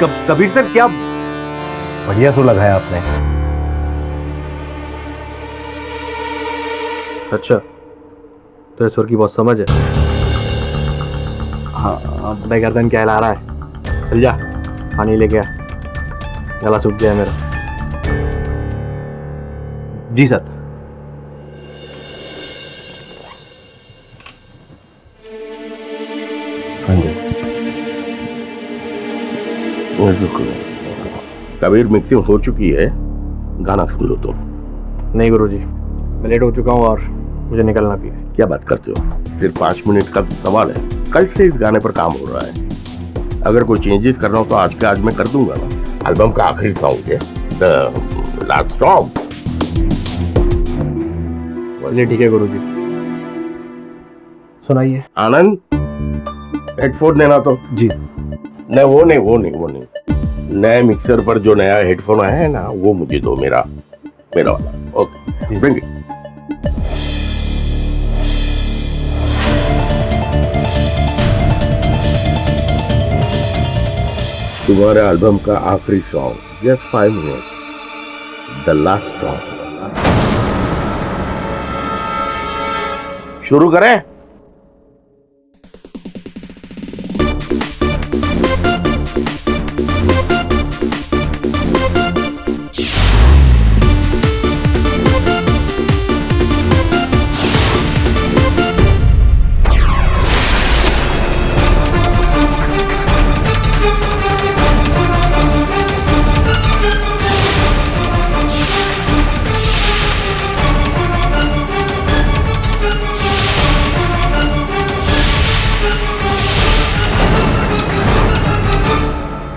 Kabir sir क्या बढ़िया सो लगाया आपने। अच्छा तो सुर की बहुत समझ है। हाँ भाई गर्दन क्या हिला रहा है, चल जा पानी लेके आ, गला सूख गया मेरा। जी सर। हाँ जी। कबीर मिक्सिंग हो चुकी है, गाना सुन लो तुम। नहीं गुरुजी, मैं लेट हो चुका हूँ और मुझे निकलना भी है। क्या बात करते हो, सिर्फ 5 मिनट का सवाल है। कल से इस गाने पर काम हो रहा है, अगर कोई चेंजेस करना हो तो आज के आज मैं कर दूंगा ना। एल्बम का आखिरी सॉन्ग है, द लास्ट सॉन्ग। चलिए ठीक है गुरुजी, सुनाइए। आनंद हेडफोन देना तो। जी। नहीं वो नहीं नए मिक्सर पर जो नया हेडफोन आया है ना, वो मुझे दो, मेरा वाला। Okay bring it. तुम्हारे एल्बम का आखिरी song, just 5 minute, the last song. शुरू करें?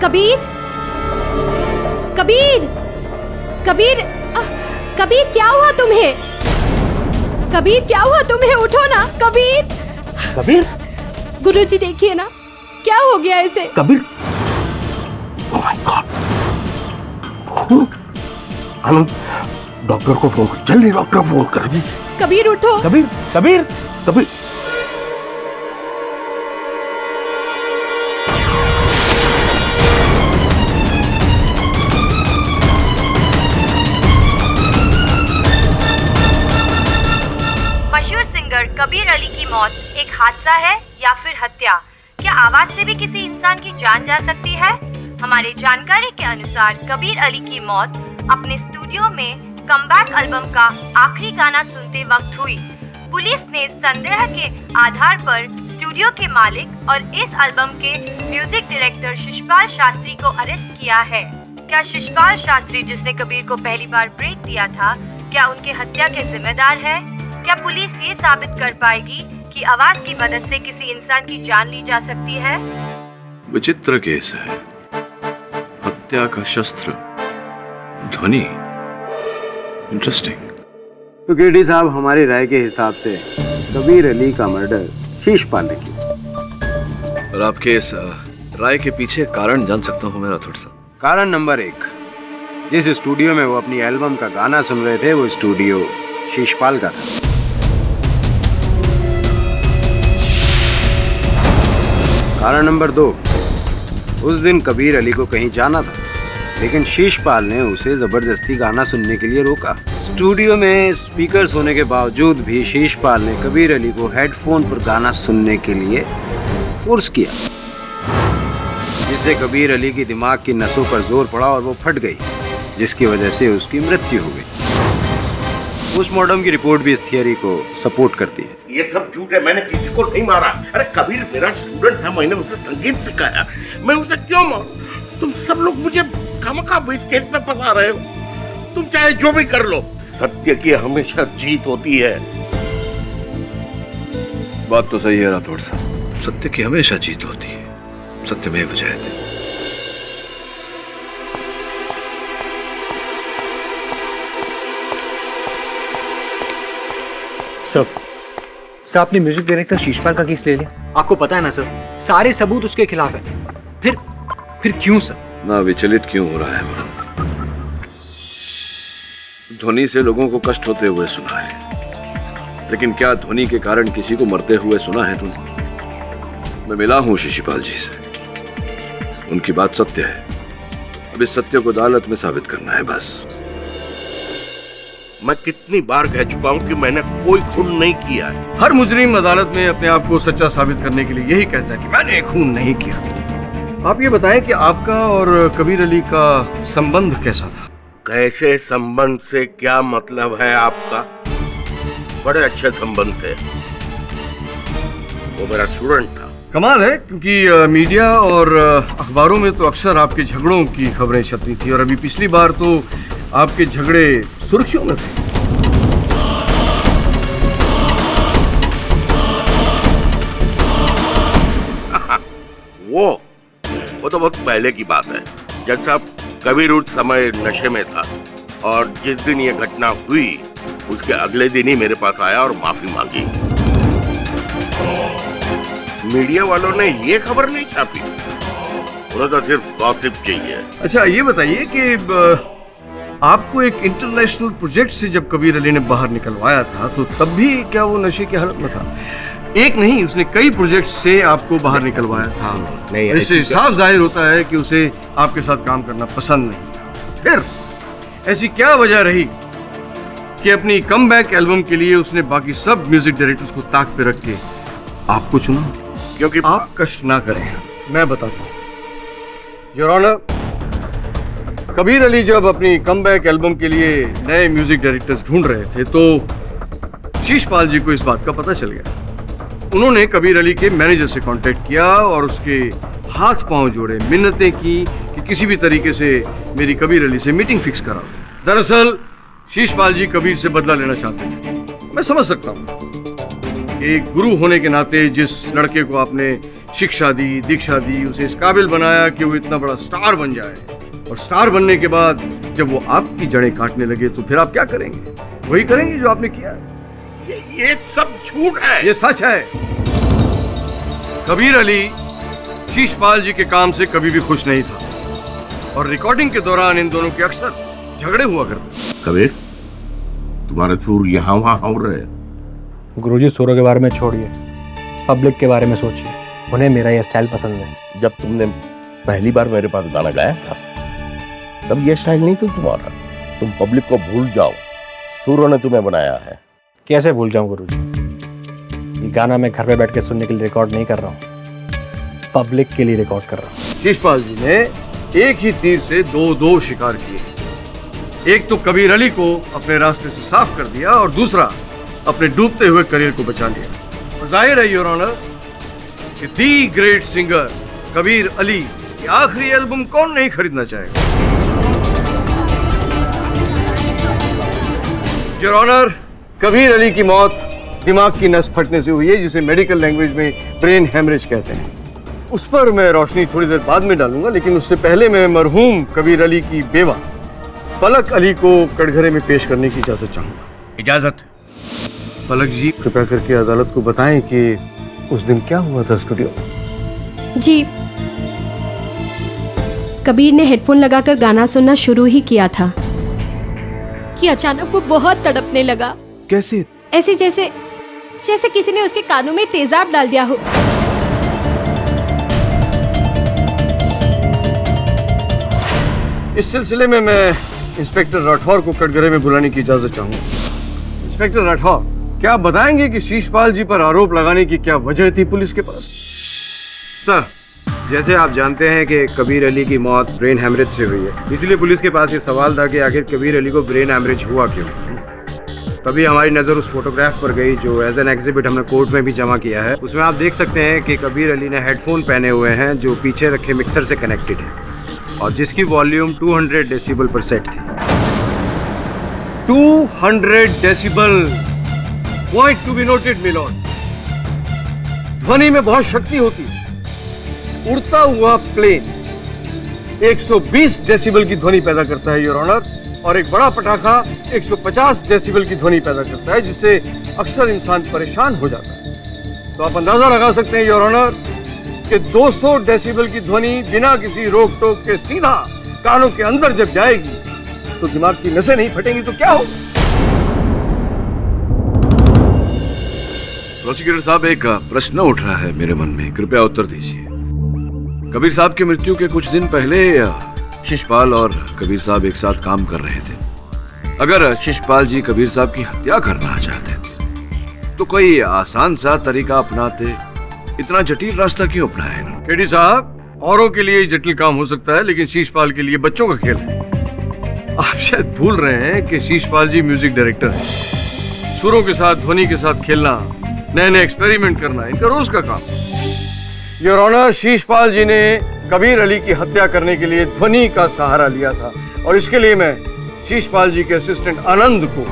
कबीर कबीर कबीर कबीर क्या हुआ तुम्हें? कबीर क्या हुआ तुम्हें? उठो ना कबीर। कबीर? गुरुजी देखिए ना क्या हो गया इसे। Kabir? Oh my God. Anand doctor को फोन कर, जल्दी डॉक्टर को फोन कर। कबीर उठो। कबीर कबीर कबीर कबीर अली की मौत एक हादसा है या फिर हत्या? क्या आवाज से भी किसी इंसान की जान जा सकती है? हमारे जानकारी के अनुसार कबीर अली की मौत अपने स्टूडियो में कमबैक एल्बम का आखिरी गाना सुनते वक्त हुई। पुलिस ने संदेह के आधार पर स्टूडियो के मालिक और इस एल्बम के म्यूजिक डायरेक्टर शिशपाल शास्त्री को अरेस्ट किया है। क्या शिशपाल शास्त्री, जिसने कबीर को पहली बार ब्रेक दिया था, क्या उनके हत्या के जिम्मेदार है? क्या पुलिस ये साबित कर पाएगी कि आवाज की मदद से किसी इंसान की जान ली जा सकती है? विचित्र केस है, हत्या का शस्त्र ध्वनि। इंटरेस्टिंग। तो केडी साहब, हमारी राय के हिसाब से कबीर अली का मर्डर शिशपाल ने किया। और आपके इस राय के पीछे कारण जान सकता हूँ मेरा थोड़ा सा? कारण नंबर 1, जिस स्टूडियो में वो अपनी एल्बम का गाना सुन रहे थे, वो स्टूडियो शिशपाल का था। कारण नंबर 2, उस दिन कबीर अली को कहीं जाना था, लेकिन शिशपाल ने उसे जबरदस्ती गाना सुनने के लिए रोका। स्टूडियो में स्पीकर्स होने के बावजूद भी शिशपाल ने कबीर अली को हेडफोन पर गाना सुनने के लिए फोर्स किया, जिससे कबीर अली की दिमाग की नसों पर जोर पड़ा और वो फट गई, जिसकी वजह से उसकी मृत्यु हो गई। पोस्टमार्टम की रिपोर्ट भी इस थियरी को सपोर्ट करती है। ये सब झूठ है, मैंने किसी को नहीं मारा। अरे कबीर मेरा स्टूडेंट है, मैंने उसे संगीत सिखाया, मैं उसे क्यों मारूं? तुम सब लोग मुझे खामखा इस केस में फंसा रहे हो। तुम चाहे जो भी कर लो, सत्य की हमेशा जीत होती है। बात तो सही है राठौड़ साहब, सत्य की हमेशा जीत होती है, सत्यमेव जयते। सर आपने म्यूजिक डायरेक्टर शिशपाल का केस ले लिया। आपको पता है ना सर, सारे सबूत उसके खिलाफ है। फिर क्यों सर? ना विचलित क्यों हो रहा है वरुण? ध्वनि से लोगों को कष्ट होते हुए सुना है, लेकिन क्या ध्वनि के कारण किसी को मरते हुए सुना है तुमने? मैं मिला हूं शिशपाल जी से, उनकी बात सत्य है। अब इस सत्य को अदालत में साबित करना है बस। मैं कितनी बार कह चुका हूं कि मैंने कोई खून नहीं किया है। हर मुजरिम अदालत में अपने आप को सच्चा साबित करने के लिए यही कहता है कि मैंने खून नहीं किया। आप ये बताएं कि आपका और कबीर अली का संबंध कैसा था? कैसे संबंध से क्या मतलब है आपका? बड़े अच्छे संबंध थे। वो मेरा स्टूडेंट था। कमाल है, क्योंकि मीडिया और अखबारों में तो अक्सर आपके झगड़ों की खबरें छपती थी और अभी पिछली बार तो आपके झगड़े सुर्खियों में थे। वो तो बहुत पहले की बात है, जब साहब कबीर उस समय नशे में था और जिस दिन ये घटना हुई उसके अगले दिन ही मेरे पास आया और माफी मांगी। मीडिया वालों ने ये खबर नहीं छापी, उन्हें तो सिर्फ गॉसिप चाहिए। अच्छा ये बताइए कि आपको एक इंटरनेशनल प्रोजेक्ट से जब कबीर अली ने बाहर निकलवाया था तो तब भी क्या वो नशे की हालत में था? एक नहीं, उसने कई प्रोजेक्ट से आपको बाहर निकलवाया था। नहीं, इससे साफ जाहिर होता है कि उसे आपके साथ काम करना पसंद नहीं। फिर ऐसी क्या वजह रही कि अपनी कमबैक एल्बम के लिए उसने बाकी सब म्यूजिक डायरेक्टर्स को ताक पे रख के आपको चुना? क्योंकि आप कष्ट ना करें, मैं बताता हूँ। योर ऑनर, कबीर अली जब अपनी कमबैक एल्बम के लिए नए म्यूजिक डायरेक्टर्स ढूंढ रहे थे तो शीशपाल जी को इस बात का पता चल गया। उन्होंने कबीर अली के मैनेजर से कांटेक्ट किया और उसके हाथ पांव जोड़े, मिन्नतें की कि किसी भी तरीके से मेरी कबीर अली से मीटिंग फिक्स करा। दरअसल शीशपाल जी कबीर से बदला लेना चाहते थे। मैं समझ सकता हूँ, एक गुरु होने के नाते जिस लड़के को आपने शिक्षा दी, दीक्षा दी, उसे इस काबिल बनाया कि वो इतना बड़ा स्टार बन जाए, और स्टार बनने के बाद जब वो आपकी जड़ें काटने लगे तो फिर आप क्या करेंगे? वही करेंगे जो आपने किया। ये सब झूठ है। ये सच है। कबीर अली शीशपाल जी के काम से कभी भी खुश नहीं था और रिकॉर्डिंग के दौरान इन दोनों के अक्सर झगड़े हुआ करते। कबीर, तुम्हारे सुर यहाँ वहाँ हो रहे हैं। गुरुजी, सुरों के बारे में छोड़िए, पब्लिक के बारे में सोचिए। उन्हें मेरा ये स्टाइल पसंद है। जब तुमने पहली बार मेरे पास गाना गाया था तब ये स्टाइल नहीं था तुम्हारा। तुम पब्लिक को भूल जाओ, सुरों ने तुम्हें बनाया है। कैसे भूल जाऊं गुरुजी? ये गाना मैं घर पे बैठ के सुनने के लिए रिकॉर्ड नहीं कर रहा हूँ, पब्लिक के लिए रिकॉर्ड कर रहा हूँ। शीशपाल जी ने एक ही तीर से दो शिकार किए। एक तो कबीर अली को अपने रास्ते से साफ कर दिया और दूसरा अपने डूबते हुए करियर को बचा लिया। और जाहिर है योर ऑनर कि the great singer Kabir Ali की आखिरी एल्बम कौन नहीं खरीदना चाहेगा? योर ऑनर, कबीर अली की मौत दिमाग की नस फटने से हुई है, जिसे मेडिकल लैंग्वेज में ब्रेन हेमरेज कहते हैं। उस पर मैं रोशनी थोड़ी देर बाद में डालूंगा, लेकिन उससे पहले मैं मरहूम कबीर अली की बेवा पलक अली को कटघरे में पेश करने की इजाजत चाहूंगा। इजाजत? पलक जी, कृपया करके अदालत को बताएं कि उस दिन क्या हुआ था स्टूडियो? जी, कबीर ने हेडफोन लगाकर गाना सुनना शुरू ही किया था कि अचानक वो बहुत तड़पने लगा। कैसे? ऐसे जैसे किसी ने उसके कानों में तेजाब डाल दिया हो। इस सिलसिले में मैं इंस्पेक्टर राठौर को कटघरे में बुलाने की इजाजत चाहूंगा। इंस्पेक्टर राठौर, क्या आप बताएंगे कि शीशपाल जी पर आरोप लगाने की क्या वजह थी पुलिस के पास? सर, जैसे आप जानते हैं कि कबीर अली की मौत ब्रेन हेमरेज से हुई है, इसलिए पुलिस के पास ये सवाल था कि आखिर कबीर अली को ब्रेन हेमरेज हुआ क्यों। तभी हमारी नज़र उस फोटोग्राफ पर गई जो एज एन एग्जिबिट हमने कोर्ट में भी जमा किया है। उसमें आप देख सकते हैं कि कबीर अली ने हेडफोन पहने हुए हैं जो पीछे रखे मिक्सर से कनेक्टेड है और जिसकी वॉल्यूम 200 डेसिबल पर सेट थी। 200 decibel, point to be noted milord. ध्वनि में बहुत शक्ति होती है। उड़ता हुआ प्लेन 120 डेसिबल की ध्वनि पैदा करता है योर ऑनर, और एक बड़ा पटाखा 150 डेसिबल की ध्वनि पैदा करता है, जिससे अक्सर इंसान परेशान हो जाता है। तो आप अंदाजा लगा सकते हैं योर ऑनर कि 200 डेसिबल की ध्वनि बिना किसी रोक टोक के सीधा कानों के अंदर जब जाएगी तो दिमाग की नसें नहीं फटेंगी तो क्या हो? प्रोसिक्यूटर साहब, एक प्रश्न उठ रहा है मेरे मन में, कृपया उत्तर दीजिए। कबीर साहब की मृत्यु के कुछ दिन पहले शिशपाल और कबीर साहब एक साथ काम कर रहे थे। अगर शिशपाल जी कबीर साहब की हत्या करना चाहते थे तो कोई आसान सा तरीका अपनाते, इतना जटिल रास्ता क्यों अपनाए? केडी साहब, औरों के लिए जटिल काम हो सकता है, लेकिन शीशपाल के लिए बच्चों का खेल है। आप शायद भूल रहे हैं कि शीशपाल जी म्यूजिक डायरेक्टर हैं। सुरों के साथ, ध्वनि के साथ खेलना, नए नए एक्सपेरिमेंट करना इनका रोज का काम। योर ऑनर, शीशपाल जी ने कबीर अली की हत्या करने के लिए ध्वनि का सहारा लिया था और इसके लिए मैं शीशपाल जी के असिस्टेंट आनंद को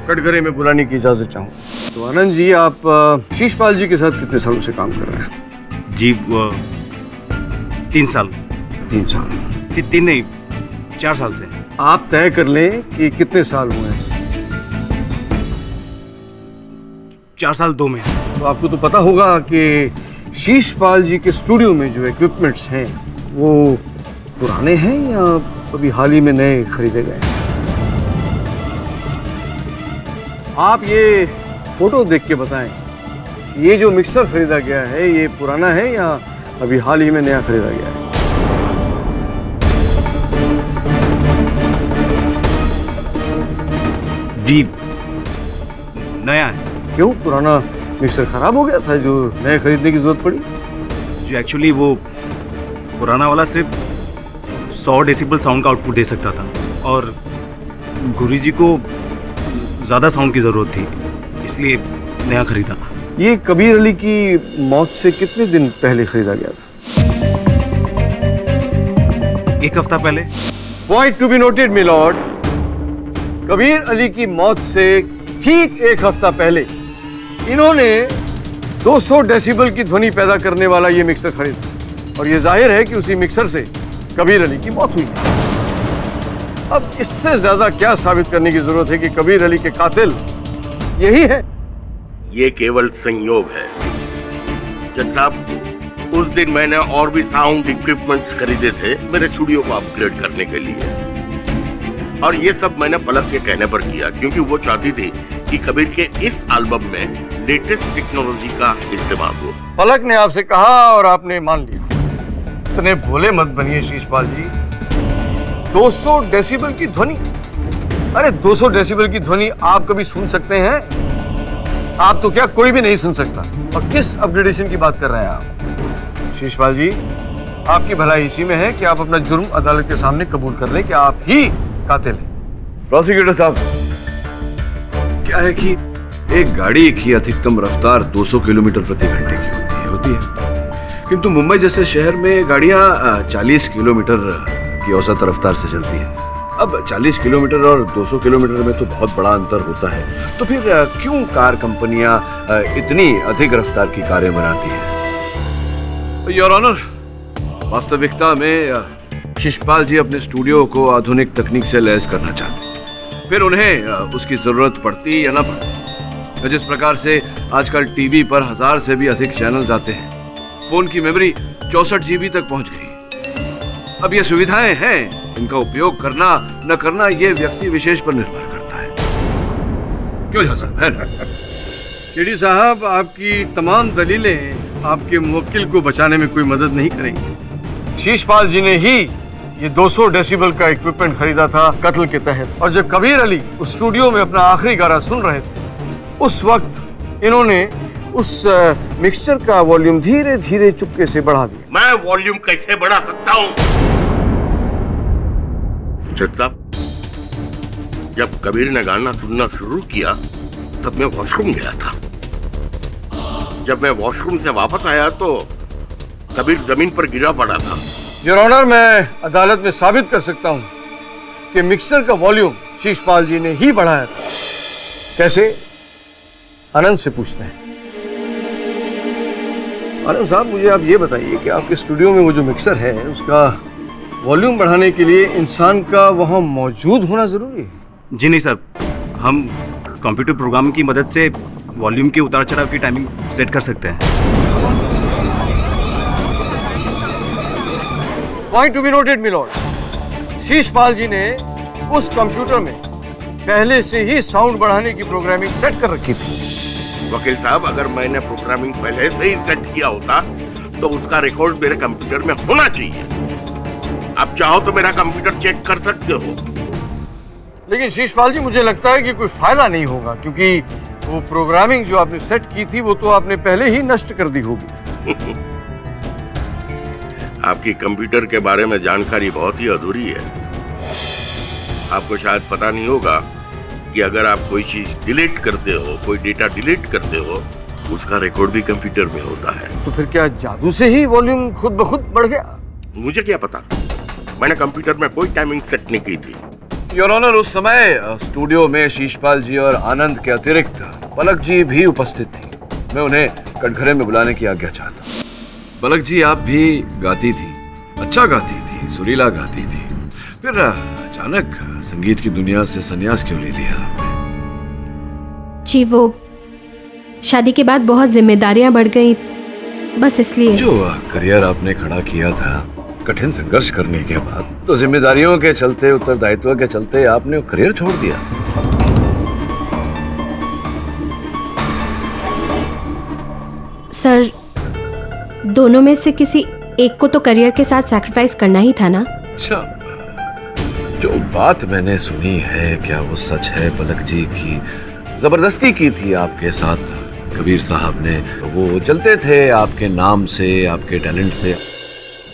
कटघरे में बुलाने की इजाजत चाहूँ। तो आनंद जी, आप शीशपाल जी के साथ कितने सालों से काम कर रहे हैं? जी 3 साल। 3 साल? 3 नहीं, 4 साल से। आप तय कर लें कि कितने साल हुए हैं। 4 साल 2 में। तो आपको तो पता होगा कि शीशपाल जी के स्टूडियो में जो इक्विपमेंट्स हैं वो पुराने हैं या अभी हाल ही में नए खरीदे गए हैं? आप ये फोटो देख के बताएं, ये जो मिक्सर खरीदा गया है ये पुराना है या अभी हाल ही में नया खरीदा गया है? जी नया है। क्यों, पुराना मिक्सर खराब हो गया था जो नए खरीदने की जरूरत पड़ी? जी एक्चुअली वो पुराना वाला सिर्फ 100 डेसिबल साउंड का आउटपुट दे सकता था और गुरुजी को ज़्यादा साउंड की ज़रूरत थी, इसलिए नया खरीदा। ये कबीर अली की मौत से कितने दिन पहले खरीदा गया था? 1 हफ्ता पहले। Point to be noted my Lord, Kabir Ali की मौत से ठीक 1 हफ्ता पहले इन्होंने 200 डेसिबल की ध्वनि पैदा करने वाला ये मिक्सर खरीदा और ये जाहिर है कि उसी मिक्सर से कबीर अली की मौत हुई। अब इससे ज्यादा क्या साबित करने की जरूरत है कि कबीर अली के कातिल यही है? ये केवल संयोग है जज साहब। उस दिन मैंने और भी साउंड इक्विपमेंट्स खरीदे थे मेरे स्टूडियो को अपग्रेड करने के लिए, और ये सब मैंने पलक के कहने पर किया क्योंकि वो चाहती थी कि कबीर के इस एल्बम में लेटेस्ट टेक्नोलॉजी का इस्तेमाल हो। पलक ने आपसे कहा और आपने मान लिया। इतने भोले मत बनिए शीशपाल जी। 200 डेसिबल की ध्वनि, अरे 200 डेसिबल की ध्वनि आप कभी सुन सकते हैं? आप तो क्या, कोई भी नहीं सुन सकता। और किस अपग्रेडेशन की बात कर रहे हैं आप? शीशपाल जी, आपकी भलाई इसी में है कि आप अपना जुर्म अदालत के सामने कबूल कर लें कि आप ही कातिल हैं। प्रोसिक्यूटर साहब, क्या है कि एक गाड़ी की अधिकतम रफ्तार 200 किलोमीटर प्रति घंटे की होती है, किंतु मुंबई जैसे शहर में गाड़ियां 40 किलोमीटर की औसत रफ्तार से चलती है। अब 40 किलोमीटर और 200 किलोमीटर में तो बहुत बड़ा अंतर होता है, तो फिर क्यों कार कंपनियां इतनी अधिक रफ्तार की कारें बनाती हैं? योर ऑनर, वास्तविकता में शिशपाल जी अपने स्टूडियो को आधुनिक तकनीक से लैस करना चाहते हैं, फिर उन्हें उसकी जरूरत पड़ती या ना पड़ती। जिस प्रकार से आजकल टीवी पर 1000 से भी अधिक चैनल्स आते हैं, फोन की मेमोरी 64 GB तक पहुंच गई। अब ये सुविधाएं हैं, इनका उपयोग करना न करना ये व्यक्ति विशेष पर निर्भर करता है। क्यों साहब, है ना? केडी साहब, आपकी तमाम दलीलें आपके मुवक्किल को बचाने में कोई मदद नहीं करेंगी। शीशपाल जी ने ही ये 200 डेसिबल का इक्विपमेंट खरीदा था कत्ल के तहत, और जब कबीर अली उस स्टूडियो में अपना आखिरी गाना सुन रहे थे उस वक्त इन्होंने उस मिक्सचर का वॉल्यूम धीरे धीरे चुपके से बढ़ा दिया। मैं वॉल्यूम कैसे बढ़ा सकता हूँ? जज साहब, जब कबीर ने गाना सुनना शुरू किया तब मैं वॉशरूम गया था। जब मैं वॉशरूम से वापस आया तो कबीर जमीन पर गिरा पड़ा था। योर ऑनर, मैं अदालत में साबित कर सकता हूँ कि मिक्सर का वॉल्यूम शीशपाल जी ने ही बढ़ाया था। कैसे? आनंद से पूछते हैं। आनंद साहब, मुझे आप ये बताइए कि आपके स्टूडियो में वो जो मिक्सर है उसका वॉल्यूम बढ़ाने के लिए इंसान का वहाँ मौजूद होना जरूरी है? जी नहीं सर, हम कंप्यूटर प्रोग्राम की मदद से वॉल्यूम के उतार चढ़ाव की टाइमिंग सेट कर सकते हैं। Point to be noted my lord, Sheeshpal ji ने उस कंप्यूटर में पहले से ही साउंड बढ़ाने की प्रोग्रामिंग सेट कर रखी थी। वकील साहब, अगर मैंने प्रोग्रामिंग पहले से ही सेट किया होता तो उसका रिकॉर्ड मेरे कंप्यूटर में होना चाहिए। आप चाहो तो मेरा कंप्यूटर चेक कर सकते हो। लेकिन शीशपाल जी, मुझे लगता है कि कोई फायदा नहीं होगा, क्योंकि वो प्रोग्रामिंग जो आपने सेट की थी वो तो आपने पहले ही नष्ट कर दी होगी। आपकी कंप्यूटर के बारे में जानकारी बहुत ही अधूरी है। आपको शायद पता नहीं होगा कि अगर आप कोई चीज डिलीट करते हो, कोई डेटा डिलीट करते हो, उसका रिकॉर्ड भी कंप्यूटर में होता है। तो फिर क्या जादू से ही वॉल्यूम खुद ब खुद बढ़ गया? मुझे क्या पता, मैंने कंप्यूटर में कोई टाइमिंग सेट नहीं की थी। योर ऑनर, उस समय स्टूडियो में शीशपाल जी और आनंद के अतिरिक्त पलक जी भी उपस्थित थी। मैं उन्हें कटघरे में बुलाने की आज्ञा चाहता। पलक जी, आप भी गाती थी, अच्छा गाती थी, सुरीला गाती थी, फिर अचानक संगीत की दुनिया से संन्यास क्यों ले लिया आपने? जी, वो शादी के बाद बहुत जिम्मेदारियां बढ़ गई, बस इसलिए। जो करियर आपने खड़ा किया था कठिन संघर्ष करने के बाद, तो जिम्मेदारियों के चलते, उत्तरदायित्व के चलते आपने वो करियर छोड़ दिया। सर, दोनों में से किसी एक को तो करियर के साथ सैक्रिफाइस करना ही था ना। अच्छा, जो बात मैंने सुनी है, क्या वो सच है पलक जी की जबरदस्ती की थी आपके साथ कबीर साहब ने? वो चलते थे आपके नाम से, आपके टैलेंट से?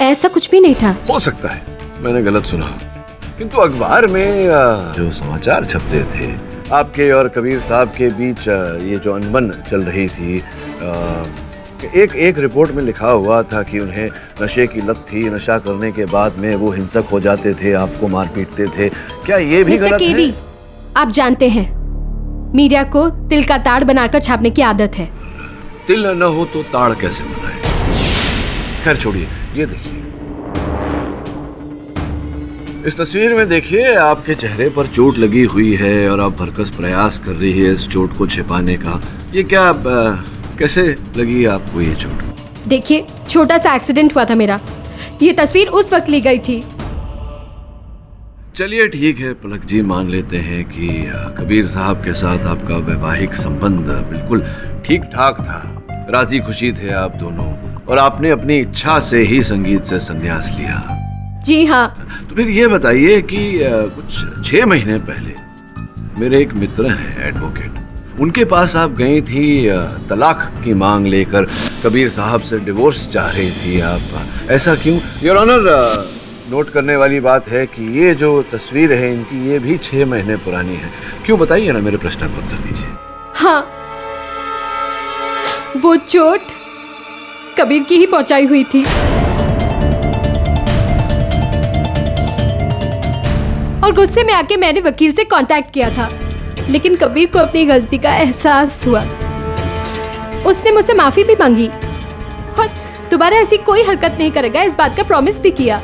ऐसा कुछ भी नहीं था। हो सकता है मैंने गलत सुना, किंतु अखबार में जो समाचार छपते थे आपके और कबीर साहब के बीच, ये जो अनबन चल रही थी, एक रिपोर्ट में लिखा हुआ था कि उन्हें नशे की लत थी, नशा करने के बाद में वो हिंसक हो जाते थे, आपको मार पीटते थे। क्या ये भी गलत है? आप जानते हैं मीडिया को तिल का ताड़ बनाकर छापने की आदत है। तिल न हो तो ताड़ कैसे बनाए? खैर छोड़िए, ये देखिए इस तस्वीर में, देखिए आपके चेहरे पर चोट लगी हुई है और आप भरकस प्रयास कर रही है इस चोट को छिपाने का। ये क्या, कैसे लगी आपको ये चोट? देखिए, छोटा सा एक्सीडेंट हुआ था मेरा, ये तस्वीर उस वक्त ली गई थी। चलिए ठीक है पलक जी, मान लेते हैं कि कबीर साहब के साथ आपका वैवाहिक संबंध बिल्कुल ठीक ठाक था, राजी खुशी थे आप दोनों, और आपने अपनी इच्छा से ही संगीत से संन्यास लिया। जी हाँ। तो फिर ये बताइए कि कुछ 6 महीने पहले मेरे एक मित्र हैं एडवोकेट, उनके पास आप गई थी तलाक की मांग लेकर, कबीर साहब से डिवोर्स चाह रही थी आप, ऐसा क्यों? योर ऑनर, नोट करने वाली बात है कि ये जो तस्वीर है इनकी, ये भी 6 महीने पुरानी है। क्यों, बताइए ना, मेरे प्रश्न का उत्तर दीजिए। हाँ, वो चोट कबीर की ही पहुंचाई हुई थी, और गुस्से में आके मैंने वकील से कांटेक्ट किया था, लेकिन कबीर को अपनी गलती का एहसास हुआ। उसने मुझसे माफी भी मांगी और दोबारा ऐसी कोई हरकत नहीं करेगा, इस बात का प्रॉमिस भी किया।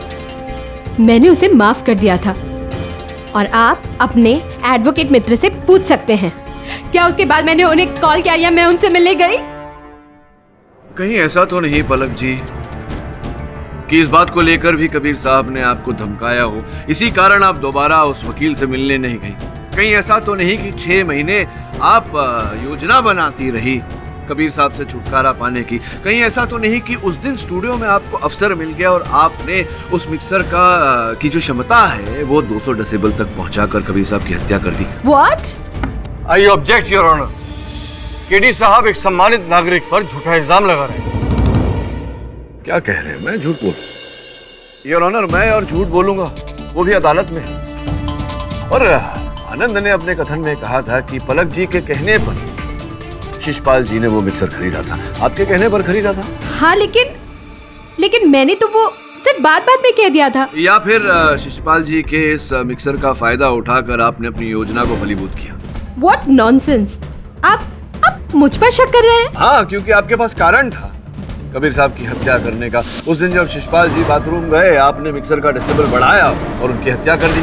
मैंने उसे माफ कर दिया था, और आप अपने एडवोकेट मित्र से पूछ सकते हैं क्या उसके बाद मैंने उन्हें कॉल किया या मैं उनसे मिलने गई। कहीं ऐसा तो नहीं पलक जी कि इस बात को लेकर भी कबीर साहब ने आपको धमकाया हो, इसी कारण आप दोबारा उस वकील से मिलने नहीं गई? कहीं ऐसा तो नहीं कि 6 महीने आप योजना बनाती रही कबीर साहब से छुटकारा पाने की? कहीं ऐसा तो नहीं कि उस दिन स्टूडियो में आपको अवसर मिल गया और आपने उस मिक्सर की जो क्षमता है वो 200 डेसिबल तक पहुंचाकर कबीर साहब की हत्या कर दी? What? I object your honour. KD साहब एक सम्मानित नागरिक पर झूठा इल्जाम लगा रहे हैं। क्या कह रहे हैं? मैं झूठ बोल? योर ऑनर, मैं और झूठ बोलूंगा, वो भी अदालत में? और आनंद ने अपने कथन में कहा था कि पलक जी के कहने पर शिशपाल जी ने वो मिक्सर खरीदा था, आपके कहने पर खरीदा था? हाँ, लेकिन मैंने तो वो सिर्फ बात में कह दिया था। या फिर शिशपाल जी के इस मिक्सर का फायदा उठाकर आपने अपनी योजना को फलीभूत किया? What nonsense! आप मुझ पर शक कर रहे हैं? हाँ, क्योंकि आपके पास कारण था कबीर साहब की हत्या करने का। उस दिन जब शिशपाल जी बाथरूम गए, आपने मिक्सर का डेसिबल बढ़ाया और उनकी हत्या कर दी।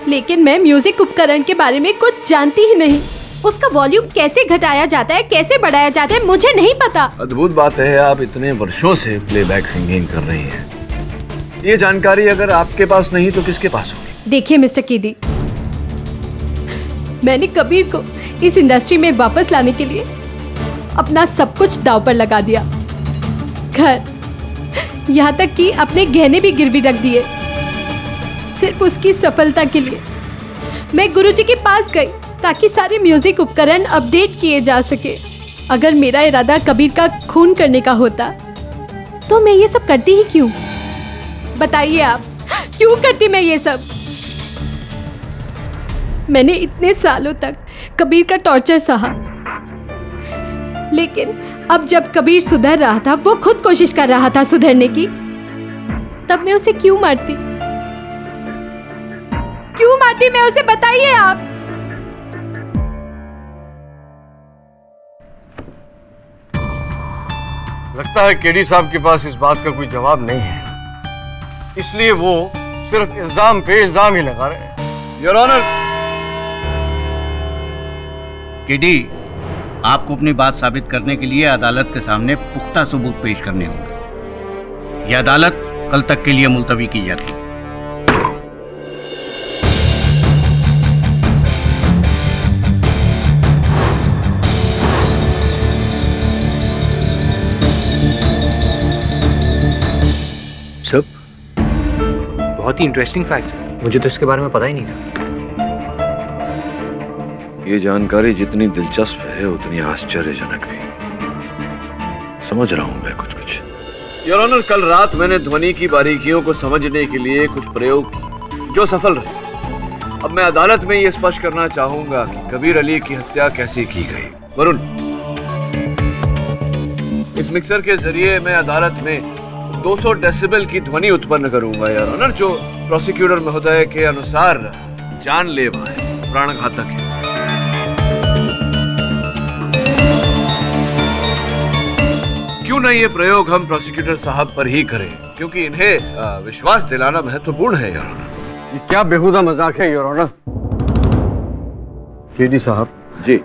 लेकिन मैं म्यूजिक उपकरण के बारे में कुछ जानती ही नहीं। उसका वॉल्यूम कैसे घटाया जाता है, कैसे बढ़ाया जाता है, मुझे नहीं पता। अद्भुत बात है, आप इतने वर्षों से प्लेबैक सिंगिंग कर रही हैं। ये जानकारी अगर आपके पास नहीं तो किसके पास होगी? देखिए मिस्टर कीदी, मैंने कबीर को इस इंडस्ट्री में वापस लाने के लिए अपना सब कुछ दांव पर लगा दिया। घर, यहाँ तक कि अपने गहने भी गिरवी रख दिए सिर्फ उसकी सफलता के लिए। मैं गुरुजी के पास गई ताकि सारे म्यूजिक उपकरण अपडेट किए जा सके। अगर मेरा इरादा कबीर का खून करने का होता तो मैं ये सब करती ही क्यों? बताइए आप, क्यों करती मैं ये सब? मैंने इतने सालों तक कबीर का टॉर्चर सहा, लेकिन अब जब कबीर सुधर रहा था, वो खुद कोशिश कर रहा था सुधरने की, तब मैं उसे क्यों मारती? क्यों मारती मैं उसे? बताइए आप। लगता है केडी साहब के पास इस बात का कोई जवाब नहीं है, इसलिए वो सिर्फ इल्जाम पे इल्जाम ही लगा रहे हैं। योर ऑनर, केडी, आपको अपनी बात साबित करने के लिए अदालत के सामने पुख्ता सबूत पेश करने होंगे। यह अदालत कल तक के लिए मुलतवी की जाती है। सब बहुत ही इंटरेस्टिंग फैक्ट्स हैं, मुझे तो इसके बारे में पता ही नहीं था। ये जानकारी जितनी दिलचस्प है उतनी आश्चर्यजनक भी। समझ रहा हूं मैं कुछ कुछ। योर ऑनर, कल रात मैंने ध्वनि की बारीकियों को समझने के लिए कुछ प्रयोग किए जो सफल रहे। अब मैं अदालत में ये स्पष्ट करना चाहूंगा कि कबीर अली की हत्या कैसे की गई। वरुण, इस मिक्सर के जरिए मैं अदालत में 200 डेसिबल की ध्वनि उत्पन्न करूंगा योर ऑनर, जो प्रोसिक्यूटर महोदय के अनुसार जानलेवा है, प्राणघातक है। क्यों ना ये प्रयोग हम प्रोसिक्यूटर साहब पर ही करें, क्योंकि इन्हें विश्वास दिलाना महत्वपूर्ण है योर ऑनर। ये क्या बेहुदा मजाक है योर ऑनर? केडी साहब जी,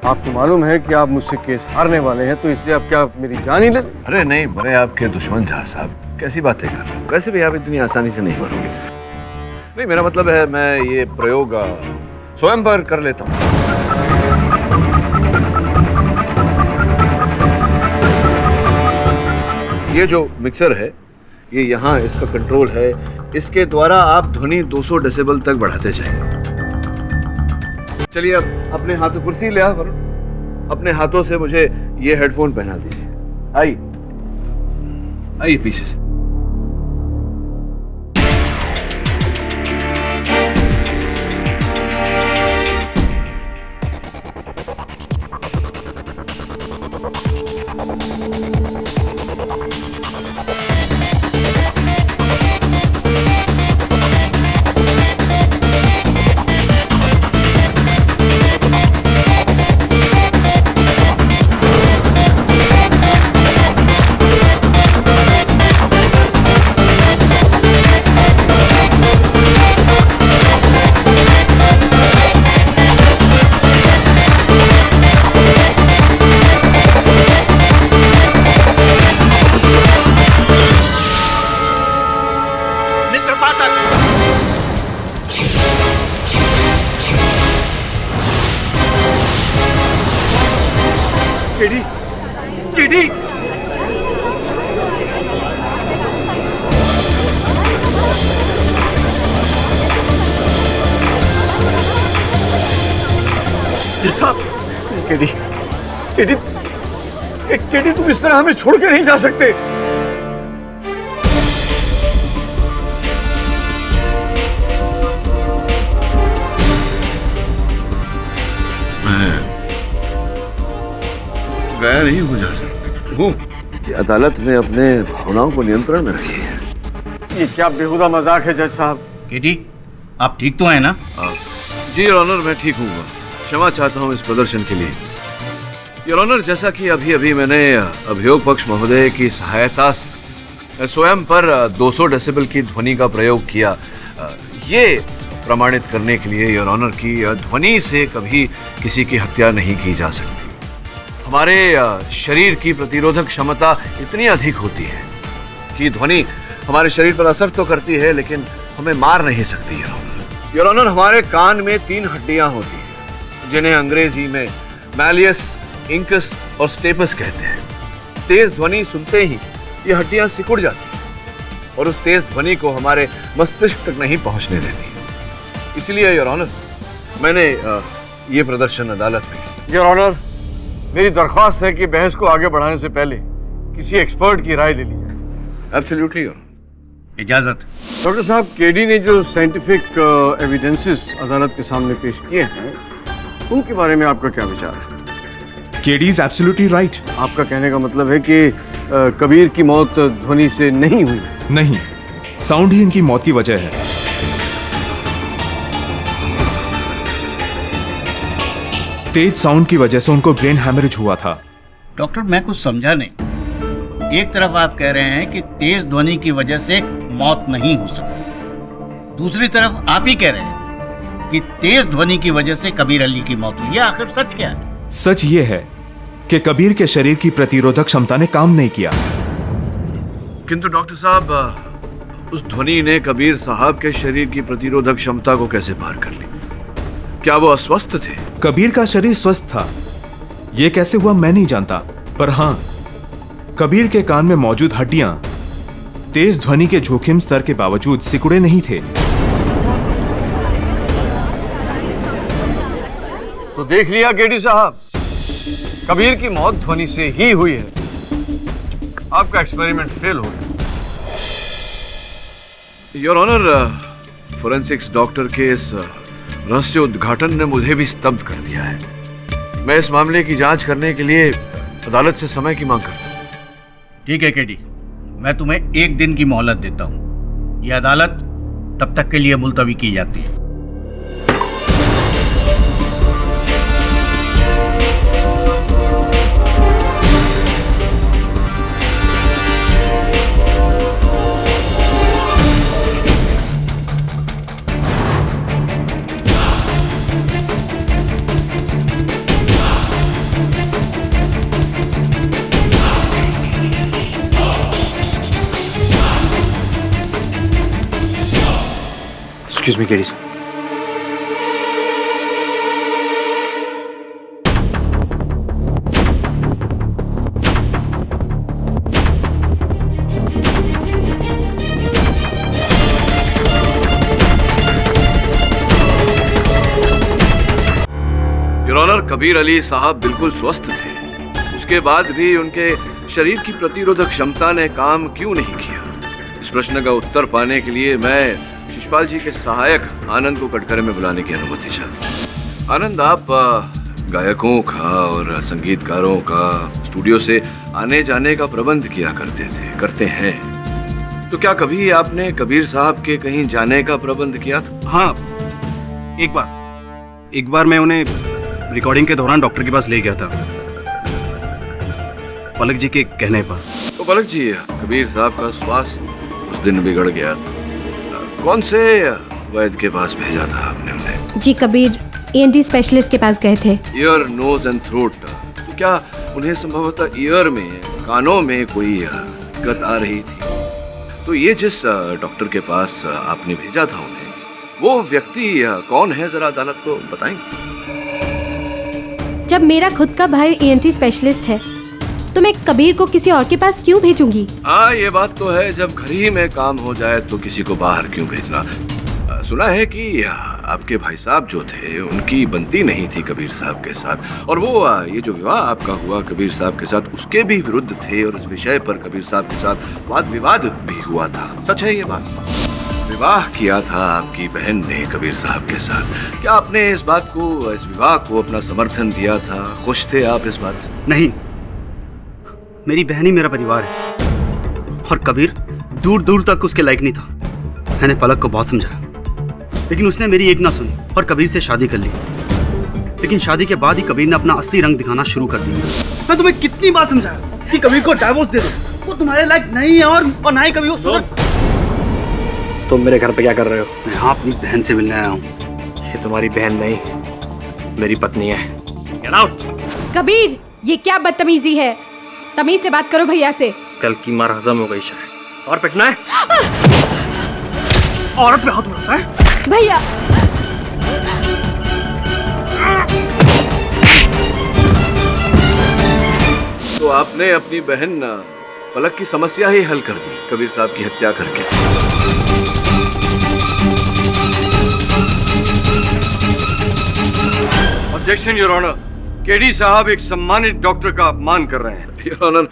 आपको मालूम है कि आप मुझसे केस हारने वाले हैं, तो इसलिए आप क्या मेरी जान ही ले? अरे नहीं, बड़े आपके दुश्मन जहाँ साहब, कैसी बातें कर रहे हैं? वैसे भी आप इतनी आसानी से नहीं मरोगे। नहीं, मेरा मतलब है मैं ये प्रयोग स्वयं पर कर लेता हूँ। ये जो मिक्सर है, ये यहाँ इसका कंट्रोल है, इसके द्वारा आप ध्वनि 200 डेसिबल तक बढ़ाते जाएं। चलिए अब अपने हाथों, कुर्सी ले आ वरुण, अपने हाथों से मुझे ये हेडफोन पहना दीजिए। आइए पीछे से। केडी, तुम इस तरह हमें छोड़ के नहीं जा सकते। मैं गया नहीं हो जा सकता हूँ। अदालत में अपने भावनाओं को नियंत्रण में रखिए। ये क्या बेहुदा मजाक है जज साहब? केडी, आप ठीक तो हैं ना? जी योर ऑनर, मैं ठीक हूँ। क्षमा चाहता हूँ इस प्रदर्शन के लिए। योर ऑनर, जैसा कि अभी अभी मैंने अभियोग पक्ष महोदय की सहायता से स्वयं पर 200 डेसिबल की ध्वनि का प्रयोग किया, ये प्रमाणित करने के लिए योर ऑनर की ध्वनि से कभी किसी की हत्या नहीं की जा सकती। हमारे शरीर की प्रतिरोधक क्षमता इतनी अधिक होती है कि ध्वनि हमारे शरीर पर असर तो करती है, लेकिन हमें मार नहीं सकती। योर ऑनर, हमारे कान में 3 हड्डियां होती हैं जिन्हें अंग्रेजी में मैलियस, इंकस और स्टेपस कहते हैं। तेज ध्वनि सुनते ही ये हड्डियां सिकुड़ जाती हैं और उस तेज ध्वनि को हमारे मस्तिष्क तक नहीं पहुंचने देती। इसलिए योर ऑनर, मैंने ये प्रदर्शन अदालत में किया। योर ऑनर, मेरी दरख्वास्त है कि बहस को आगे बढ़ाने से पहले किसी एक्सपर्ट की राय ले ली जाए। Absolutely your. इजाजत। डॉक्टर साहब, केडी ने जो साइंटिफिक एविडेंसेस अदालत के सामने पेश किए हैं, उनके बारे में आपका क्या विचार है? KD is absolutely right. आपका कहने का मतलब है कि कबीर की मौत ध्वनि से नहीं हुई? नहीं, साउंड ही इनकी मौत की वजह है। तेज साउंड की वजह से उनको ब्रेन हैमरेज हुआ था। डॉक्टर, मैं कुछ समझा नहीं। एक तरफ आप कह रहे हैं कि तेज ध्वनि की वजह से मौत नहीं हो सकती, दूसरी तरफ आप ही कह रहे हैं कि तेज ध्वनि की वजह से कबीर अली की मौत हुई। आखिर सच क्या है? सच ये है कि कबीर के शरीर की प्रतिरोधक क्षमता ने काम नहीं किया। किंतु डॉक्टर साहब, उस ध्वनि ने कबीर साहब के शरीर की प्रतिरोधक क्षमता को कैसे पार कर ली? क्या वो अस्वस्थ थे? कबीर का शरीर स्वस्थ था, यह कैसे हुआ मैं नहीं जानता, पर हां, कबीर के कान में मौजूद हड्डियां तेज ध्वनि के जोखिम स्तर के बावजूद सिकुड़े नहीं थे। तो देख लिया केडी साहब, कबीर की मौत ध्वनि से ही हुई है। आपका एक्सपेरिमेंट फेल हो गया। योर ऑनर, फोरेंसिक्स डॉक्टर के इस रहस्य उद्घाटन ने मुझे भी स्तब्ध कर दिया है। मैं इस मामले की जांच करने के लिए अदालत से समय की मांग करता हूं। ठीक है केडी, मैं तुम्हें 1 दिन की मोहलत देता हूं। यह अदालत तब तक के लिए मुलतवी की जाती है। Excuse me, Katie. Your honour, Kabir Ali साहब बिल्कुल स्वस्थ थे। उसके बाद भी उनके शरीर की प्रतिरोधक क्षमता ने काम क्यों नहीं किया? इस प्रश्न का उत्तर पाने के लिए मैं शिशपाल जी के सहायक आनंद को कटघरे में बुलाने की अनुमति चाहता हूं। आनंद, आप गायकों का और संगीतकारों का स्टूडियो से आने जाने का प्रबंध किया करते हैं, तो क्या कभी आपने कबीर साहब के कहीं जाने का प्रबंध किया था? हाँ, एक बार मैं उन्हें रिकॉर्डिंग के दौरान डॉक्टर के पास ले गया था, पलक जी के कहने पर। तो पलक जी, कबीर साहब का स्वास्थ्य उस दिन बिगड़ गया। कौन से वैद्य के पास भेजा था आपने उन्हें? जी, कबीर ENT स्पेशलिस्ट के पास गए थे। Ear, nose and throat. तो क्या उन्हें संभवतः ईयर में, कानों में कोई दिक्कत आ रही थी? तो ये जिस डॉक्टर के पास आपने भेजा था उन्हें, वो व्यक्ति कौन है, जरा अदालत को बताएंगे? जब मेरा खुद का भाई ENT स्पेशलिस्ट है तो मैं कबीर को किसी और के पास क्यों भेजूंगी? हाँ, ये बात तो है, जब घर ही में काम हो जाए तो किसी को बाहर क्यों भेजना। सुना है कि आपके भाई साहब जो थे, उनकी बनती नहीं थी कबीर साहब के साथ, और वो ये जो विवाह आपका हुआ कबीर साहब के साथ, उसके भी विरुद्ध थे, और इस विषय पर कबीर साहब के साथ वाद विवाद भी हुआ था। सच है ये बात? विवाह किया था आपकी बहन ने कबीर साहब के साथ। क्या आपने इस विवाह को अपना समर्थन दिया था? खुश थे आप इस बात से? नहीं, मेरी बहन ही मेरा परिवार है, और कबीर दूर दूर तक उसके लायक नहीं था। मैंने पलक को बहुत समझाया, लेकिन उसने मेरी एक ना सुनी और कबीर से शादी कर ली। लेकिन शादी के बाद ही कबीर ने अपना असली रंग दिखाना शुरू कर दिया। मैं तुम्हें कितनी बार समझाया कि कबीर को डाइवोर्स दे दो, वो तुम्हारे लायक नहीं है, और ना ही कभी वो सुधर। तुम मेरे घर पे क्या कर रहे हो? मैं यहाँ अपनी बहन से मिलने आया हूँ। ये तुम्हारी बहन नहीं, मेरी पत्नी है। Get out! कबीर, ये क्या बदतमीजी है? तमीज से बात करो भैया से। कल की मार हजम हो गई शायद, और पिटना है? औरत पे हाथ उठाता है भैया। तो आपने अपनी बहन पलक की समस्या ही हल कर दी कबीर साहब की हत्या करके। ऑब्जेक्शन योर ऑनर, केडी साहब एक सम्मानित डॉक्टर का अपमान कर रहे हैं। योर ऑनर,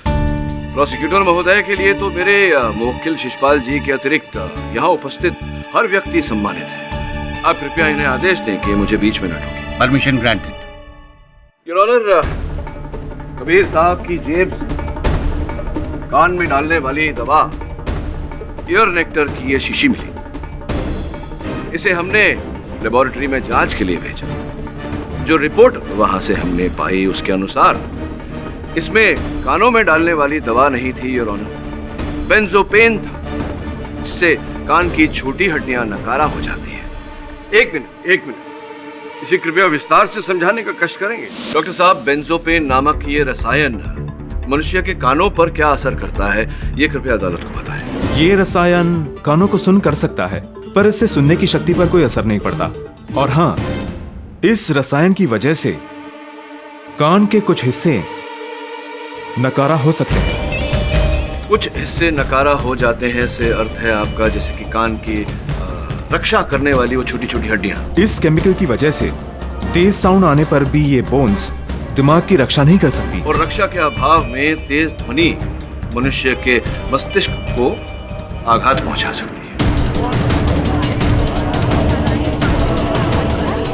प्रोसिक्यूटर महोदय के लिए तो मेरे मुवक्किल शिशपाल जी के अतिरिक्त यहाँ उपस्थित हर व्यक्ति सम्मानित है। आप कृपया इन्हें आदेश दें कि मुझे बीच में न टोकें। Permission granted. Your honour, Kabir साहब की जेब से कान में डालने वाली दवा ईयर नेक्टर की ये शीशी मिली। इसे हमने लेबोरेटरी में जांच के लिए भेजा। जो रिपोर्ट वहां से हमने पाई उसके अनुसार इसमें कानों में डालने वाली दवा नहीं थी योर ऑनर, बेंजोपेन था, जिससे कान की छोटी हड्डियां नकारा हो जाती है। एक मिनट, इसे कृपया विस्तार से समझाने का कष्ट करेंगे। डॉक्टर साहब, बेंजोपेन नामक ये रसायन मनुष्य के कानों पर क्या असर करता है, ये कृपया अदालत को बताएं। ये रसायन कानों को सुन कर सकता है, पर इससे सुनने की शक्ति पर कोई असर नहीं पड़ता। और हाँ, इस रसायन की वजह से कान के कुछ हिस्से नकारा हो सकते हैं। कुछ हिस्से नकारा हो जाते हैं से अर्थ है आपका जैसे कि कान की रक्षा करने वाली वो छोटी छोटी हड्डियां। इस केमिकल की वजह से तेज साउंड आने पर भी ये बोन्स दिमाग की रक्षा नहीं कर सकती, और रक्षा के अभाव में तेज ध्वनि मनुष्य के मस्तिष्क को आघात पहुंचा सकती है।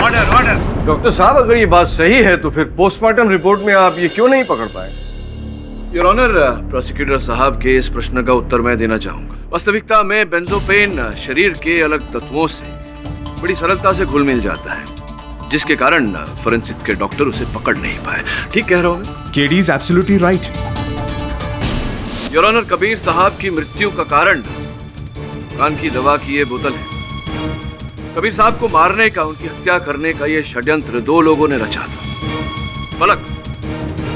ऑर्डर। डॉक्टर साहब, अगर ये बात सही है तो फिर पोस्टमार्टम रिपोर्ट में आप ये क्यों नहीं पकड़ पाए? योर ऑनर, प्रोसिक्यूटर साहब के इस प्रश्न का उत्तर मैं देना चाहूंगा। वास्तविकता में बेंजोपेन शरीर के अलग तत्वों से बड़ी सरलता से घुल मिल जाता है, जिसके कारण फोरेंसिक के डॉक्टर उसे पकड़ नहीं पाए। ठीक कह रहा हूं? KD is absolutely right. Your honour, Kabir साहब की मृत्यु का कारण कान की दवा की ये बोतल है। कबीर साहब को मारने का, उनकी हत्या करने का ये षड्यंत्र दो लोगों ने रचा था। पलक,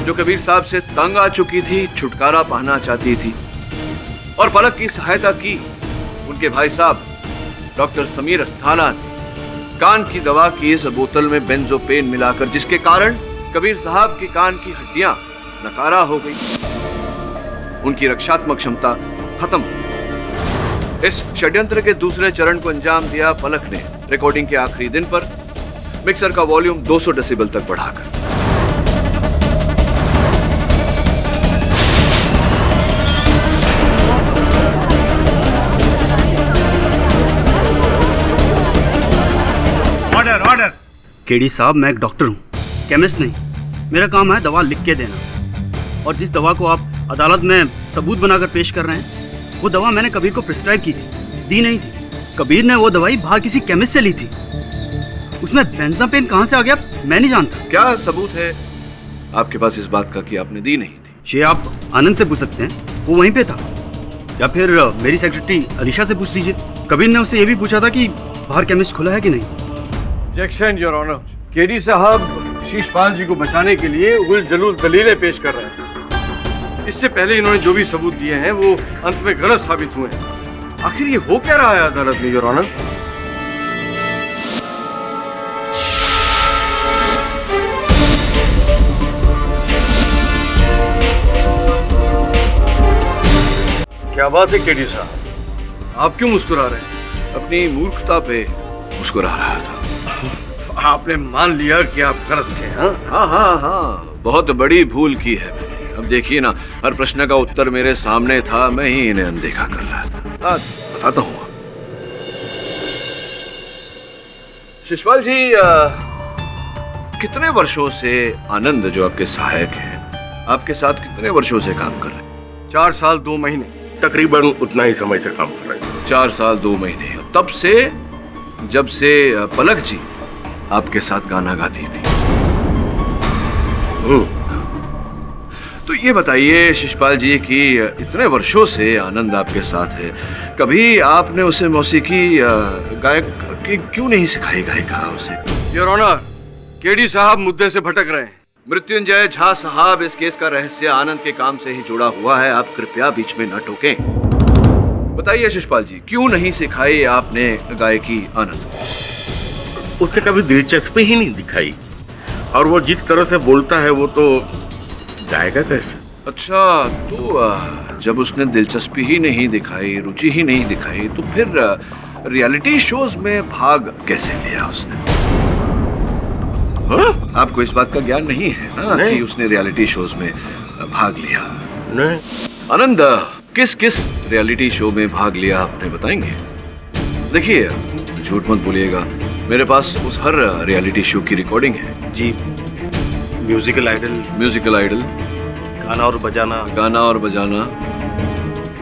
जो कबीर साहब से तंग आ चुकी थी, छुटकारा पाना चाहती थी, और पलक की सहायता की उनके भाई साहब डॉक्टर समीर अस्थाना ने कान की दवा की इस बोतल में बेंजोपेन मिलाकर, जिसके कारण कबीर साहब की कान की हड्डियां नकारा हो गई, उनकी रक्षात्मक क्षमता खत्म। इस षड्यंत्र के दूसरे चरण को अंजाम दिया पलक ने रिकॉर्डिंग के आखिरी दिन पर मिक्सर का वॉल्यूम 200 डेसिबल तक बढ़ाकर। ऑर्डर। केडी साहब, मैं एक डॉक्टर हूँ, केमिस्ट नहीं। मेरा काम है दवा लिख के देना, और जिस दवा को आप अदालत में सबूत बनाकर पेश कर रहे हैं, वो दवा मैंने कबीर को प्रिस्क्राइब की थी, दी नहीं थी। कबीर ने वो दवाई बाहर किसी केमिस्ट से ली थी। उसमें बेंजापेन कहाँ से आ गया मैं नहीं जानता। क्या सबूत है आपके पास इस बात का कि आपने दी नहीं थी? ये आप आनंद से पूछ सकते हैं, वो वहीं पे था, या फिर मेरी सेक्रेटरी अलीशा से पूछ लीजिए। कबीर ने उससे ये भी पूछा था कि बाहर केमिस्ट खुला है कि नहीं। ऑब्जेक्शन योर ऑनर, केडी साहब शीशपाल जी को बचाने के लिए उल जलूल दलीलें पेश कर रहे हैं। इससे पहले इन्होंने जो भी सबूत दिए हैं वो अंत में गलत साबित हुए हैं। आखिर ये हो क्या रहा है अदालत में योर ऑनर? क्या बात है केडी साहब, आप क्यों मुस्कुरा रहे हैं? अपनी मूर्खता पे मुस्कुरा रहा था। आपने मान लिया कि आप गलत थे? हाँ, बहुत बड़ी भूल की है मैंने। अब देखिए ना, हर प्रश्न का उत्तर मेरे सामने था, मैं ही इन्हें अनदेखा कर रहा था। बताता हूँ। शिशपाल जी, कितने वर्षों से आनंद जो आपके सहायक हैं, आपके साथ कितने वर्षों से काम कर रहे हैं? 4 साल 2 महीने। तकरीबन उतना ही समय से काम कर रहे हैं। 4 साल 2 महीने। तब से जब से पलक जी आपके साथ गाना गाती थी। तो ये बताइए शिशपाल जी कि इतने वर्षों से आनंद आपके साथ है, कभी आपने उसे मौसीकी गायक की क्यों नहीं सिखाई, गायिका उसे? योर ऑनर, केडी साहब मुद्दे से भटक रहे हैं। मृत्युंजय झा साहब, इस केस का रहस्य आनंद के काम से ही जुड़ा हुआ है, आप कृपया बीच में न टोकें। बताइए शिशपाल जी, क्यों नहीं सिखाई आपने गायकी आनंद? उसे कभी दिलचस्पी ही नहीं दिखाई, और वो जिस तरह से बोलता है वो तो गाएगा कैसे? अच्छा, तो जब उसने दिलचस्पी ही नहीं दिखाई, रुचि ही नहीं दिखाई, तो फिर रियलिटी शोज में भाग कैसे लिया उसने? हाँ? आपको इस बात का ज्ञान नहीं है ना नहीं। कि उसने रियलिटी शोज में भाग लिया? नहीं। आनंद, किस किस रियलिटी शो में भाग लिया आपने बताएंगे? देखिए, झूठ मत बोलिएगा, मेरे पास उस हर रियलिटी शो की रिकॉर्डिंग है। जी, म्यूजिकल आइडल, म्यूजिकल आइडल, गाना और बजाना, गाना और बजाना,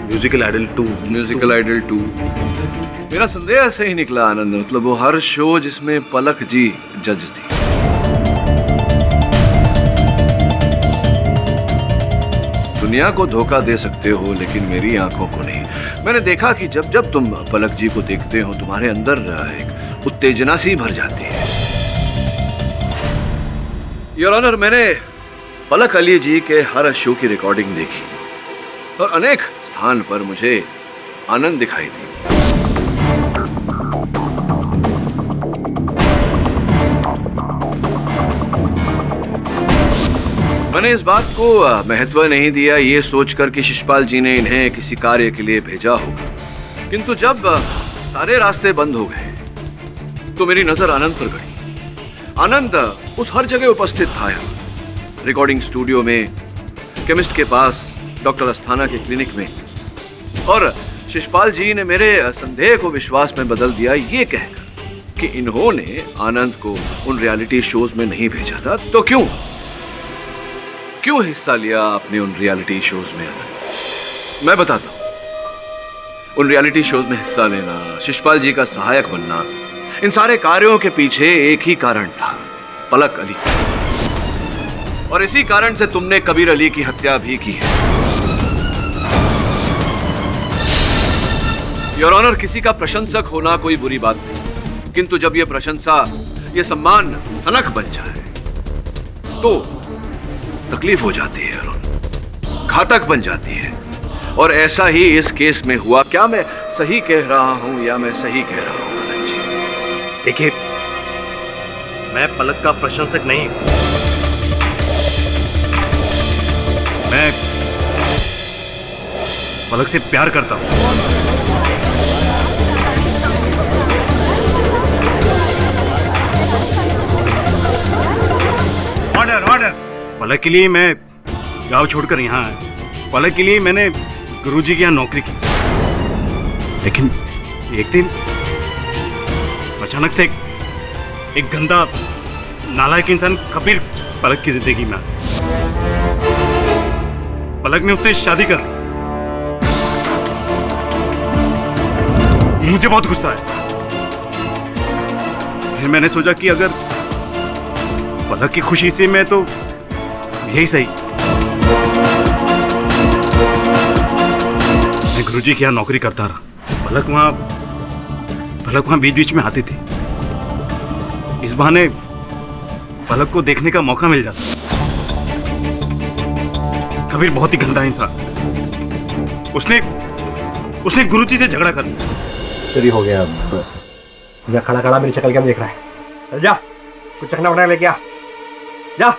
म्यूजिकल आइडल 2, म्यूजिकल आइडल 2। मेरा संदेह ऐसे ही निकला आनंद, मतलब वो हर शो जिसमें पलक जी जज थी। दुनिया को धोखा दे सकते हो लेकिन मेरी आंखों को नहीं। मैंने देखा कि जब जब तुम पलक जी को देखते हो तुम्हारे अंदर एक उत्तेजना सी भर जाती है। योर ऑनर, मैंने पलक अली जी के हर शो की रिकॉर्डिंग देखी और अनेक स्थान पर मुझे आनंद दिखाई दी। मैंने इस बात को महत्व नहीं दिया ये सोचकर कि शिशपाल जी ने इन्हें किसी कार्य के लिए भेजा होगा, किंतु जब सारे रास्ते बंद हो गए तो मेरी नजर आनंद पर गई। आनंद उस हर जगह उपस्थित था, रिकॉर्डिंग स्टूडियो में, केमिस्ट के पास, डॉक्टर अस्थाना के क्लिनिक में, और शिशपाल जी ने मेरे संदेह को विश्वास में बदल दिया ये कहकर कि इन्होंने आनंद को उन रियलिटी शोज में नहीं भेजा था। तो क्यों हिस्सा लिया आपने उन रियलिटी शोज में? मैं बताता हूं। उन रियलिटी शोज में हिस्सा लेना, शिशपाल जी का सहायक बनना, इन सारे कार्यों के पीछे एक ही कारण था, पलक अली। और इसी कारण से तुमने कबीर अली की हत्या भी की है। योर ऑनर, किसी का प्रशंसक होना कोई बुरी बात नहीं, किंतु जब यह प्रशंसा, यह सम्मान सनक बन जाए तो तकलीफ हो जाती है, घातक बन जाती है। और ऐसा ही इस केस में हुआ। क्या मैं सही कह रहा हूं या मैं सही कह रहा हूं पलक जी? देखिए, मैं पलक का प्रशंसक नहीं हूं। मैं पलक से प्यार करता हूं। Order, order. पलक के लिए मैं गांव छोड़कर यहाँ आया। पलक के लिए मैंने गुरुजी के यहाँ नौकरी की, लेकिन एक दिन अचानक से एक गंदा नालायक इंसान कबीर पलक की जिंदगी में आया। पलक ने उससे शादी कर ली। मुझे बहुत गुस्सा आया। फिर मैंने सोचा कि अगर पलक की खुशी से मैं तो यही सही। मैं गुरुजी के यहाँ नौकरी करता रहा। पलक वहां बीच बीच में आती थी। इस बहाने पलक को देखने का मौका मिल जाता। कबीर बहुत ही गंदा इंसान। उसने गुरुजी से झगड़ा कर लिया। चली हो गया। अब खड़ा खड़ा मेरी शक्ल क्या देख रहा है? चल जा, कुछ चखना बना लेके आ, जा।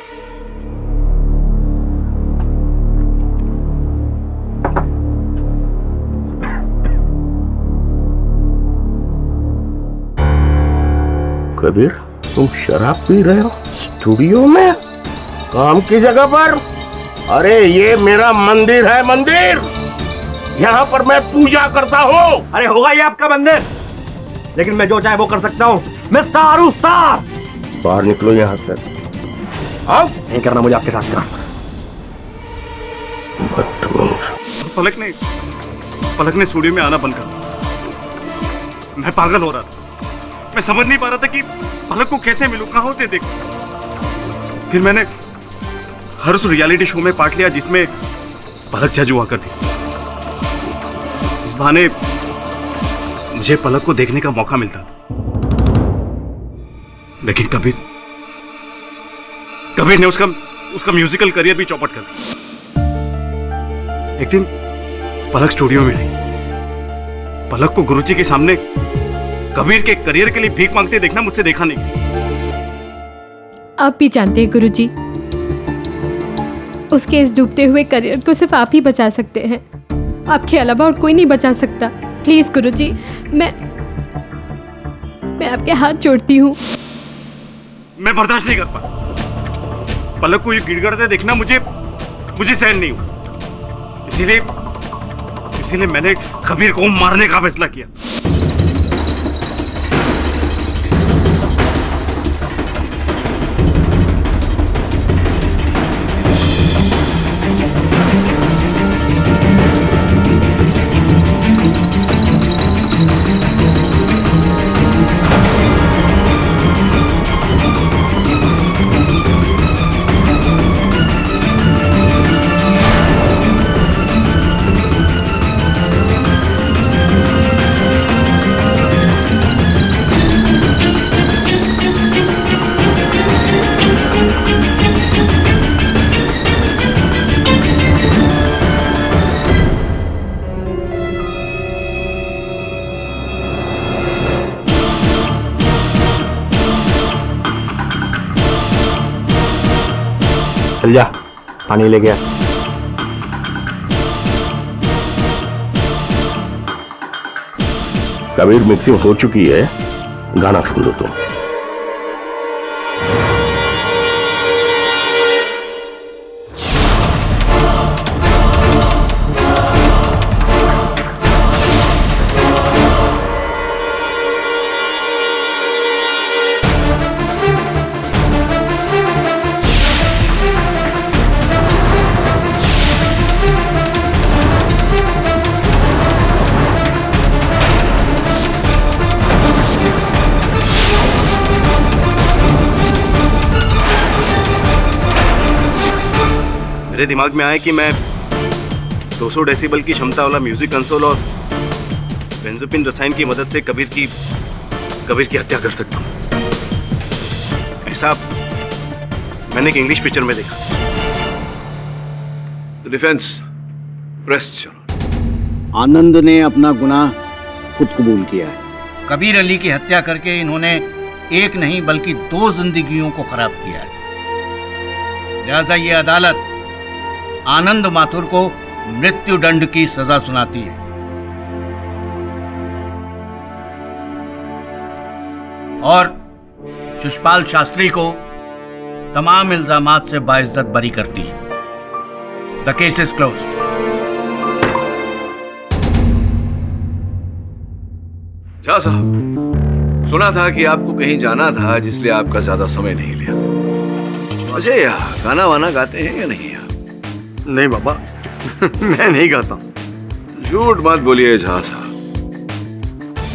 कबीर, तुम शराब पी रहे हो स्टूडियो में, काम की जगह पर? अरे ये मेरा मंदिर है, मंदिर। यहाँ पर मैं पूजा करता हूँ। अरे होगा ये आपका मंदिर, लेकिन मैं जो चाहे वो कर सकता हूँ। मैं स्टार हूँ, स्टार। बाहर निकलो यहाँ से। हाँ, नहीं करना मुझे आपके साथ काम। पलक ने स्टूडियो में आना बंद कर दिया। मैं पागल हो रहा था। मैं समझ नहीं पा रहा था कि पलक को कैसे मिलूं, कहां से देखूं। फिर मैंने हर उस रियलिटी शो में पार्ट लिया जिसमें पलक जज हुआ करती। इस बहाने मुझे पलक को देखने का मौका मिलता था। लेकिन कबीर ने उसका म्यूजिकल करियर भी चौपट कर दिया। एक दिन पलक स्टूडियो में आई। पलक को गुरुजी के सामने कबीर के करियर के लिए भीख मांगते देखना मुझसे देखा नहीं। आप भी जानते हैं गुरुजी, उसके इस डूबते हुए करियर को सिर्फ आप ही बचा सकते हैं। आपके अलावा और कोई नहीं बचा सकता। प्लीज गुरुजी, मैं आपके हाथ जोड़ती हूँ। मैं बर्दाश्त नहीं कर पा। पलक को ये गिड़गिड़ाते देखना मुझे सहन नहीं हुआ। इसीलिए मैंने कबीर को मारने का फैसला किया। चल जा, पानी ले गया। कबीर मिक्सिंग हो चुकी है, गाना सुन लो तुम। मेरे दिमाग में आया कि मैं 200 डेसिबल की क्षमता वाला म्यूजिक कंसोल और बेंजोपिन रसायन की मदद से कबीर की हत्या कर सकता हूँ। ऐसा मैंने एक इंग्लिश पिक्चर में देखा। डिफेंस प्रेस चलो। आनंद ने अपना गुनाह खुद कबूल किया है। कबीर अली की हत्या करके इन्होंने एक नहीं बल्कि 2 जिंदगियों को खराब किया है। लिहाजा ये अदालत आनंद माथुर को मृत्यु दंड की सजा सुनाती है और शिशपाल शास्त्री को तमाम इल्जामात से बाइज्जत बरी करती है। The case is close. Jha साहब, सुना था कि आपको कहीं जाना था, जिसलिए आपका ज्यादा समय नहीं लिया। अजय, गाना वाना गाते हैं या नहीं? नहीं बाबा, मैं नहीं गाता। झूठ मत बोलिए झा साहब,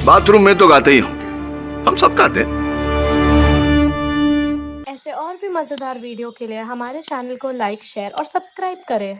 बाथरूम में तो गाते ही हूँ, हम सब गाते हैं। ऐसे और भी मजेदार वीडियो के लिए हमारे चैनल को लाइक, शेयर और सब्सक्राइब करें।